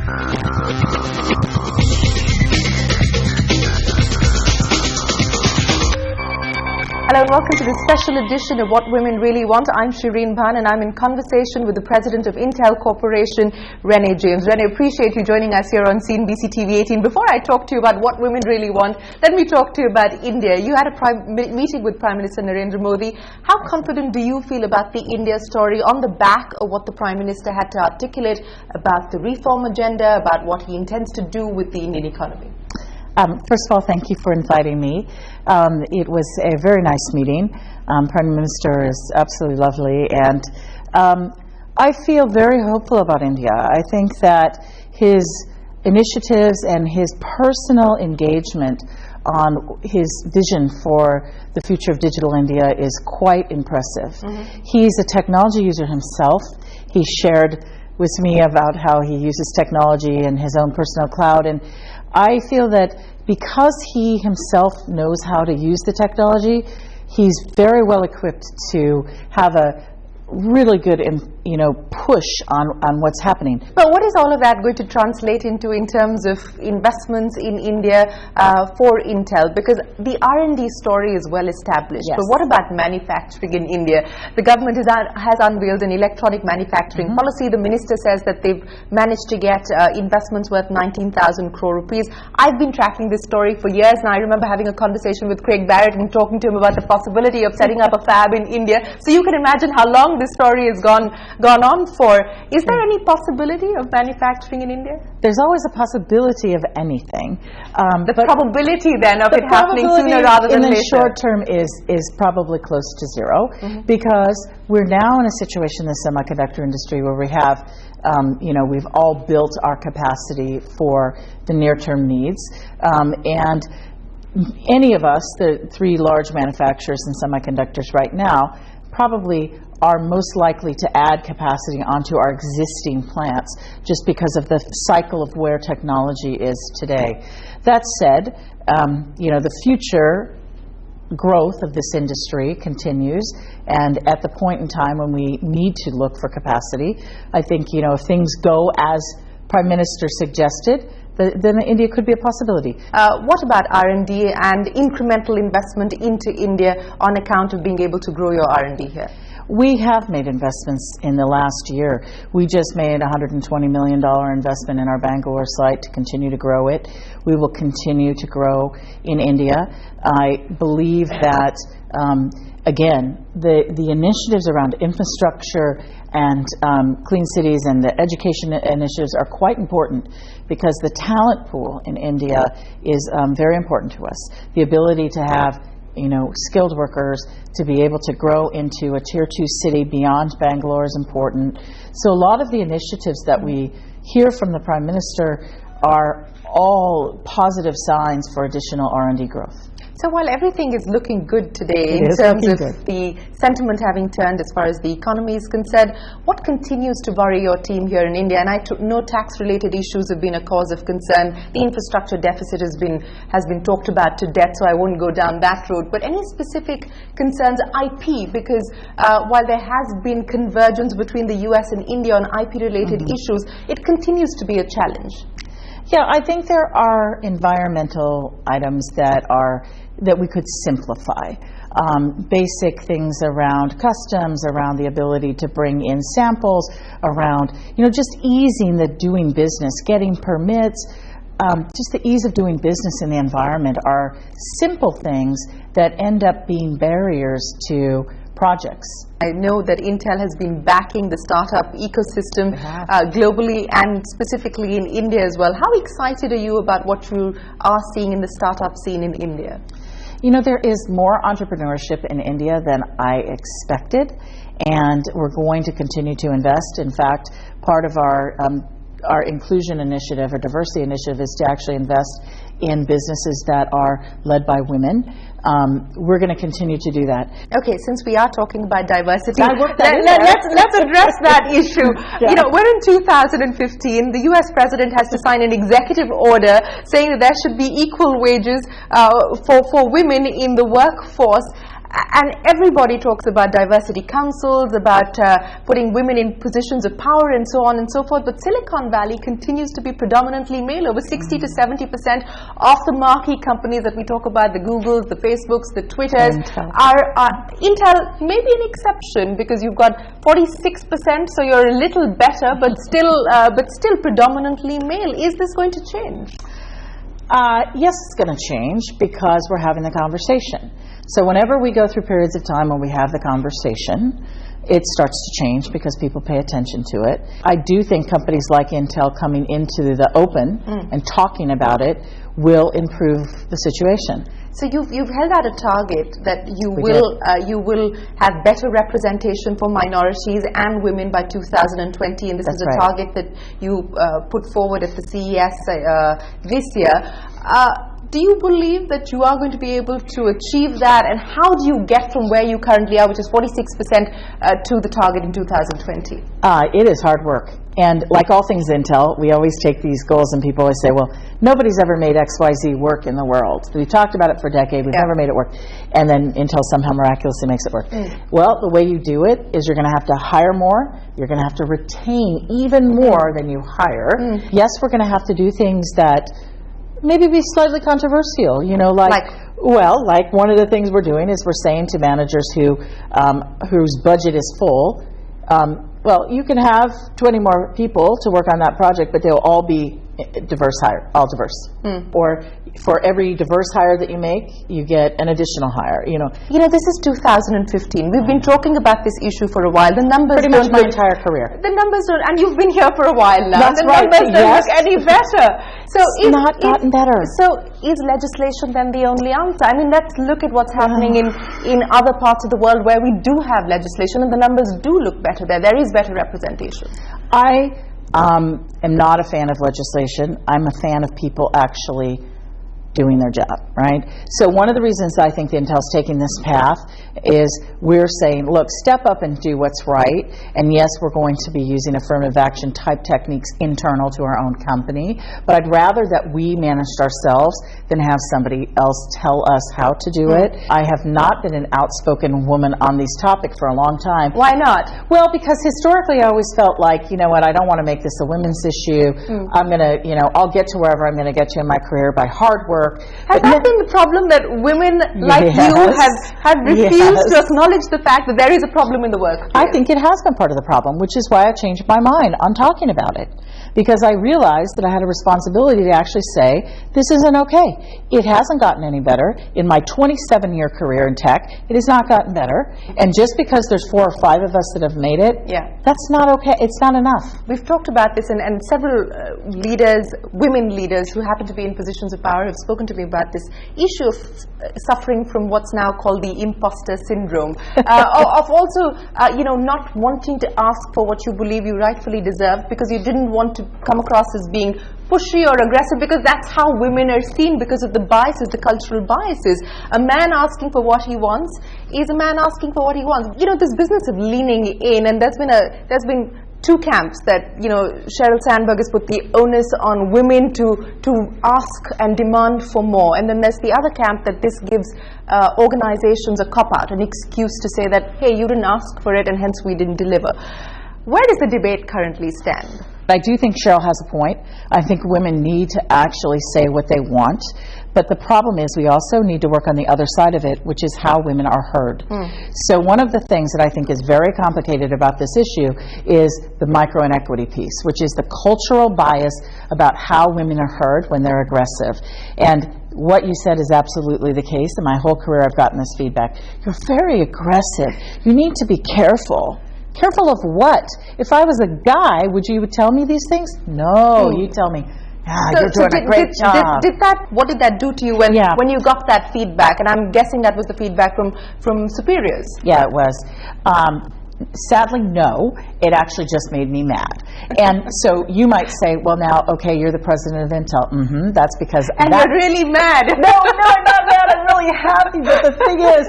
Hello and welcome to this special edition of What Women Really Want. I'm Srinivasan and I'm in conversation with the President of Intel Corporation, Renee James. Renee, appreciate you joining us here on CNBC TV 18. Before I talk to you about what women really want, let me talk to you about India. You had a meeting with Prime Minister Narendra Modi. How confident do you feel about the India story on the back of what the Prime Minister had to articulate about the reform agenda, about what he intends to do with the Indian economy? First of all, thank you for inviting me. It was a very nice meeting. Prime Minister is absolutely lovely, and I feel very hopeful about India. I think that his initiatives and his personal engagement on his vision for the future of digital India is quite impressive. Mm-hmm. He's a technology user himself. He shared with me about how he uses technology in his own personal cloud, and I feel that because he himself knows how to use the technology, he's very well equipped to have a really good push on what's happening. But what is all of that going to translate into in terms of investments in India for Intel? Because the R&D story is well established. Yes. But what about manufacturing in India? The government has unveiled an electronic manufacturing policy. The minister says that they've managed to get investments worth 19,000 crore rupees. I've been tracking this story for years, and I remember having a conversation with Craig Barrett and talking to him about the possibility of setting up a fab in India. So you can imagine how long this story has gone on for. Is there any possibility of manufacturing in India? There's always a possibility of anything. The probability then of it happening sooner rather than later? In the short term is probably close to zero, because we're now in a situation in the semiconductor industry where we have we've all built our capacity for the near-term needs, and any of us, the three large manufacturers in semiconductors right now, probably are most likely to add capacity onto our existing plants just because of the cycle of where technology is today. That said, the future growth of this industry continues, and at the point in time when we need to look for capacity, I think if things go as Prime Minister suggested, then India could be a possibility. What about R&D and incremental investment into India on account of being able to grow your R&D here? We have made investments in the last year. We just made a $120 million investment in our Bangalore site to continue to grow it. We will continue to grow in India. I believe that, again, the initiatives around infrastructure and clean cities and the education initiatives are quite important, because the talent pool in India is very important to us. The ability to have skilled workers to be able to grow into a tier 2 city beyond Bangalore is important. So a lot of the initiatives that we hear from the Prime Minister are all positive signs for additional R&D growth. So while everything is looking good today in terms of the sentiment having turned as far as the economy is concerned, what continues to worry your team here in India? And I know tax-related issues have been a cause of concern. The infrastructure deficit has been talked about to death, so I won't go down that road. But any specific concerns? IP, because while there has been convergence between the US and India on IP-related issues, it continues to be a challenge. Yeah, I think there are environmental items that we could simplify. Basic things around customs, around the ability to bring in samples, around just easing the doing business, getting permits, just the ease of doing business in the environment are simple things that end up being barriers to projects. I know that Intel has been backing the startup ecosystem globally and specifically in India as well. How excited are you about what you are seeing in the startup scene in India? There is more entrepreneurship in India than I expected, and we're going to continue to invest. In fact, part of our inclusion initiative or diversity initiative is to actually invest in businesses that are led by women. We're going to continue to do that. Okay, since we are talking about diversity, let's address that issue. We're in 2015. The US president has to sign an executive order saying that there should be equal wages for women in the workforce. And everybody talks about diversity councils, about putting women in positions of power and so on and so forth, but Silicon Valley continues to be predominantly male. Over 60 to 70% of the marquee companies that we talk about, the Googles, the Facebooks, the Twitters, are Intel may be an exception because you've got 46%, so you're a little better, but still predominantly male. Is this going to change? Yes, it's going to change because we're having the conversation. So whenever we go through periods of time when we have the conversation, it starts to change because people pay attention to it. I do think companies like Intel coming into the open and talking about it will improve the situation. So you've held out a target that you will have better representation for minorities and women by 2020, and this is a target that you put forward at the CES this year. Do you believe that you are going to be able to achieve that, and how do you get from where you currently are, which is 46%, to the target in 2020? It is hard work, and like all things Intel, we always take these goals and people always say, well, nobody's ever made XYZ work in the world. We've talked about it for a decade, we've never made it work, and then Intel somehow miraculously makes it work. Well, the way you do it is you're going to have to hire more, you're going to have to retain even more than you hire. Yes, we're going to have to do things that maybe be slightly controversial, like one of the things we're doing is we're saying to managers whose budget is full, well, you can have 20 more people to work on that project, but they'll all be diverse hire, all diverse. Or for every diverse hire that you make, you get an additional hire. This is 2015. We've been talking about this issue for a while. The numbers pretty much my entire career. The numbers don't, and you've been here for a while now. That's the right. numbers don't look any better. So it's not gotten better. So is legislation then the only answer? I mean, let's look at what's happening in other parts of the world where we do have legislation and the numbers do look better there. There is better representation. I am not a fan of legislation. I'm a fan of people actually doing their job, right? So one of the reasons I think Intel's taking this path is we're saying, look, step up and do what's right, and yes, we're going to be using affirmative action type techniques internal to our own company, but I'd rather that we managed ourselves than have somebody else tell us how to do it. I have not been an outspoken woman on these topics for a long time. Why not? Well, because historically I always felt like, you know what, I don't want to make this a women's issue. I'm going to, I'll get to wherever I'm going to get to in my career by hard work. Has that been the problem, that women like you have refused to acknowledge the fact that there is a problem in the workplace? I think it has been part of the problem, which is why I changed my mind on talking about it. Because I realized that I had a responsibility to actually say, this isn't okay. It hasn't gotten any better. In my 27-year career in tech, it has not gotten better. And just because there's 4 or 5 of us that have made it, that's not okay. It's not enough. We've talked about this, and several leaders, women leaders who happen to be in positions of power, have spoken to me about this issue of suffering from what's now called the imposter syndrome, of also, not wanting to ask for what you believe you rightfully deserve because you didn't want to come across as being pushy or aggressive, because that's how women are seen because of the biases, the cultural biases. A man asking for what he wants is a man asking for what he wants. This business of leaning in, and there's been 2 camps that, Sheryl Sandberg has put the onus on women to ask and demand for more. And then there's the other camp that this gives organizations a cop-out, an excuse to say that, hey, you didn't ask for it and hence we didn't deliver. Where does the debate currently stand? I do think Sheryl has a point. I think women need to actually say what they want. But the problem is we also need to work on the other side of it, which is how women are heard. So one of the things that I think is very complicated about this issue is the micro-inequity piece, which is the cultural bias about how women are heard when they're aggressive. And what you said is absolutely the case. In my whole career, I've gotten this feedback. You're very aggressive. You need to be careful. Careful of what? If I was a guy, would you tell me these things? No, you tell me, you're doing a great job. What did that do to you when you got that feedback? And I'm guessing that was the feedback from superiors. Yeah, it was. Sadly, no. It actually just made me mad. And so you might say, well, now, okay, you're the president of Intel. That's because... And you're really mad. No, I'm not mad. I'm really happy. But the thing is,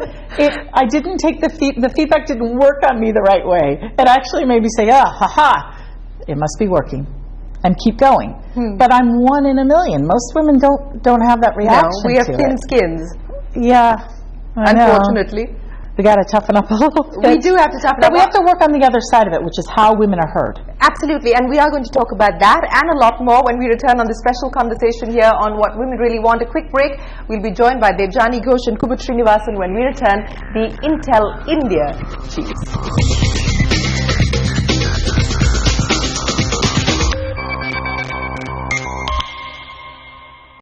I didn't take the feedback didn't work on me the right way. It actually made me say, it must be working. And keep going. But I'm 1 in a million. Most women don't have that reaction. No, we have thin skins. Yeah. Unfortunately. we got to toughen up a little bit. We do have to toughen up. But we have to work on the other side of it, which is how women are heard. Absolutely, and we are going to talk about that and a lot more when we return on this special conversation here on What Women Really Want. A quick break. We'll be joined by Debjani, Ghosh and Kumud Srinivasan when we return, the Intel India chiefs.